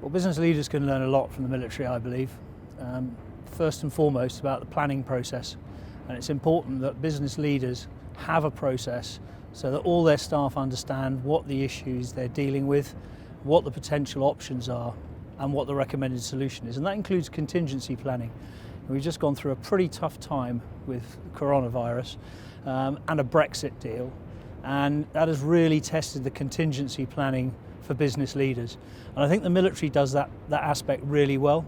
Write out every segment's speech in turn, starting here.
Well, business leaders can learn a lot from the military, I believe. First and foremost about the planning process. And it's important that business leaders have a process so that all their staff understand what the issues they're dealing with, what the potential options are, and what the recommended solution is. And that includes contingency planning. We've just gone through a pretty tough time with coronavirus and a Brexit deal. And that has really tested the contingency planning for business leaders. And I think the military does that aspect really well.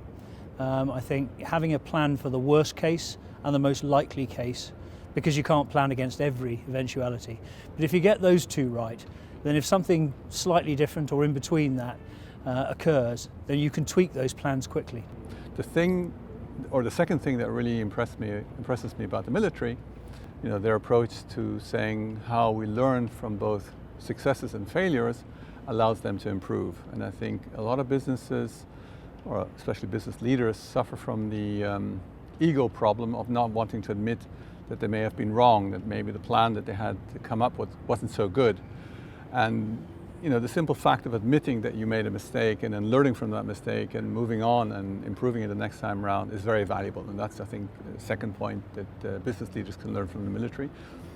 I think having a plan for the worst case and the most likely case, because you can't plan against every eventuality. But if you get those two right, then if something slightly different or in between that occurs, then you can tweak those plans quickly. The second thing that really impresses me about the military, their approach to saying how we learn from both successes and failures allows them to improve. And I think a lot of businesses, or especially business leaders, suffer from the ego problem of not wanting to admit that they may have been wrong, that maybe the plan that they had to come up with wasn't so good. And the simple fact of admitting that you made a mistake and then learning from that mistake and moving on and improving it the next time around is very valuable. And that's, I think, the second point that business leaders can learn from the military.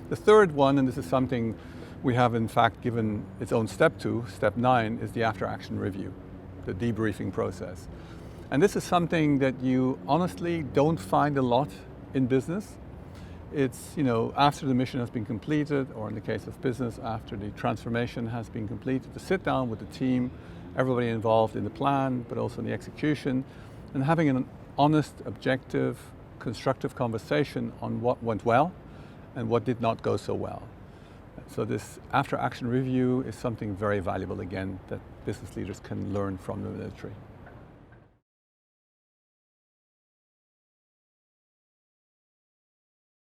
The third one, and this is something we have in fact given its own step to, step 9, is the after-action review, the debriefing process. And this is something that you honestly don't find a lot in business. It's, after the mission has been completed, or in the case of business, after the transformation has been completed, to sit down with the team, everybody involved in the plan, but also in the execution, and having an honest, objective, constructive conversation on what went well and what did not go so well. So this after-action review is something very valuable, again, that business leaders can learn from the military.